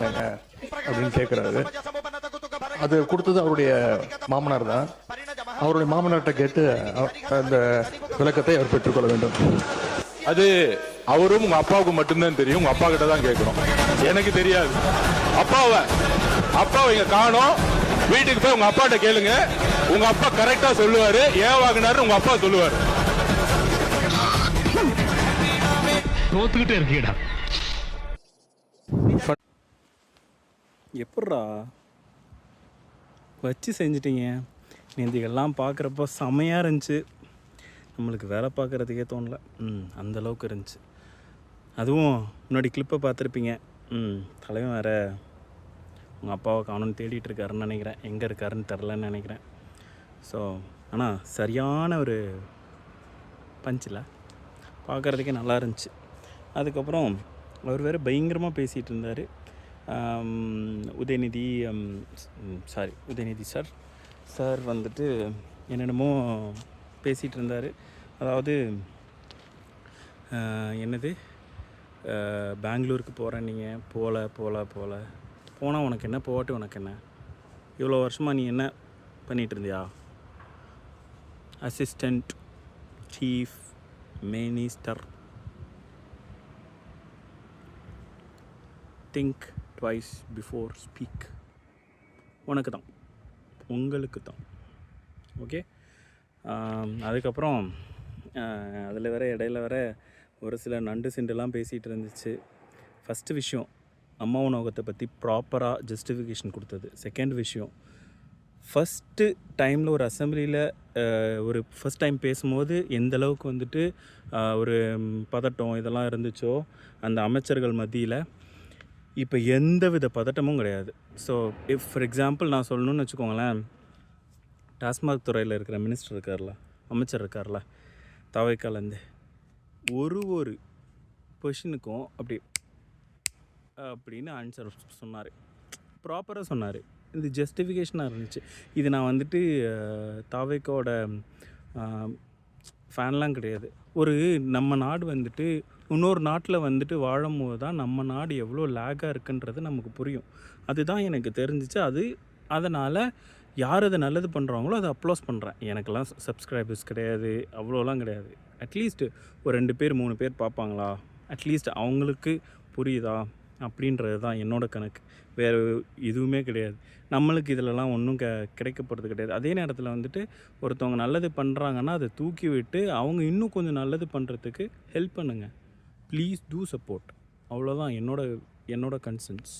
பேசினாங்க அப்படின்னு கேட்குறாரு. அது கொடுத்தது அவருடைய மாமனார் தான். அவருடைய மாமனார்கிட்ட கேட்டு அந்த விளக்கத்தை அவர் பெற்றுக்கொள்ள வேண்டும். அது அவரும் உங்க அப்பாவுக்கு மட்டும்தான் தெரியும். உங்க அப்பா கிட்ட தான் கேட்கணும், எனக்கு தெரியாது. அப்பாவை இங்க காணோம். வீட்டுக்கு போய் உங்க அப்பாட்ட கேளுங்க. உங்க அப்பா கரெக்டா சொல்லுவாரு. ஏன் வாங்கினாரு உங்க அப்பா சொல்லுவாரு. தோத்துக்கிட்டே இருக்கீடா. எப்பட்றா வச்சு செஞ்சிட்டீங்க. நேந்திகள்லாம் பார்க்குறப்போ செமையாக இருந்துச்சு. நம்மளுக்கு வேலை பார்க்குறதுக்கே தோணலை. அந்தளவுக்கு இருந்துச்சு. அதுவும் முன்னாடி கிளிப்பை பார்த்துருப்பீங்க. தலைவன் வேறு உங்கள் அப்பாவை காணும்னு தேடிட்டு இருக்காருன்னு நினைக்கிறேன். எங்கே இருக்காருன்னு தெரிலன்னு நினைக்கிறேன். ஸோ ஆனால் சரியான ஒரு பஞ்சில் பார்க்குறதுக்கே நல்லா இருந்துச்சு. அதுக்கப்புறம் அவர் வேறு பயங்கரமாக பேசிகிட்டு இருந்தார். உதயநிதி சார் வந்துட்டு என்னென்னமோ பேசிகிட்டு இருந்தார். அதாவது என்னது பெங்களூருக்கு போகிறேன், நீங்கள் போனால் உனக்கு என்ன, போகட்டு உனக்கு என்ன, இவ்வளோ வருஷமாக நீ என்ன பண்ணிகிட்டு இருந்தியா? Assistant chief minister. Think twice before speak. உங்களுக்கு தான். ஓகே. அதுக்கப்புறம் அதில் இடையில ஒரு சில நண்டு சிண்டுலாம் பேசிகிட்டு இருந்துச்சு. ஃபஸ்ட்டு விஷயம் அம்மா உணவகத்தை பற்றி ப்ராப்பராக ஜஸ்டிஃபிகேஷன் கொடுத்தது. செகண்ட் விஷயம், ஃபஸ்ட்டு டைமில் ஒரு அசெம்பிளியில் ஒரு ஃபஸ்ட் டைம் பேசும்போது எந்த அளவுக்கு வந்துட்டு ஒரு பதட்டம் இதெல்லாம் இருந்துச்சோ அந்த அமைச்சர்கள் மத்தியில் இப்போ எந்த வித பதட்டமும் கிடையாது. ஸோ ஃபார் எக்ஸாம்பிள் நான் சொல்லணும்னு வச்சுக்கோங்களேன், டாஸ்மாக் துறையில் இருக்கிற மினிஸ்டர் அமைச்சர் இருக்கார்ல, தவைக்காலேருந்து ஒரு பொசிஷனுக்கும் அப்படின்னு ஆன்சர் சொன்னார். ப்ராப்பராக சொன்னார். இது ஜஸ்டிஃபிகேஷனாக இருந்துச்சு. இது நான் வந்துட்டு தாவேக்கோட ஃபேன்லாம் கிடையாது. நம்ம நாடு வந்துட்டு இன்னொரு நாட்டில் வந்துட்டு வாழும்போது தான் நம்ம நாடு எவ்வளோ லேக்காக இருக்குன்றது நமக்கு புரியும். அதுதான் எனக்கு தெரிஞ்சிச்சு. அதனால் யார் அதை நல்லது பண்ணுறாங்களோ அதை அப்ளோஸ் பண்ணுறேன். எனக்கெல்லாம் சப்ஸ்கிரைபர்ஸ் கிடையாது, அவ்வளோலாம் கிடையாது. அட்லீஸ்ட்டு ஒரு 2 பேர் 3 பேர் பார்ப்பாங்களா, அட்லீஸ்ட் அவங்களுக்கு புரியுதா அப்படின்றது தான் என்னோடய கணக்கு. வேறு எதுவுமே கிடையாது. நம்மளுக்கு இதிலலாம் ஒன்றும் கிடைக்கப்படுறது கிடையாது. அதே நேரத்தில் வந்துட்டு ஒருத்தவங்க நல்லது பண்ணுறாங்கன்னா அதை தூக்கி விட்டு அவங்க இன்னும் கொஞ்சம் நல்லது பண்ணுறதுக்கு ஹெல்ப் பண்ணுங்கள். Please do support. அவ்வளோதான் என்னோட கன்சர்ன்ஸ்.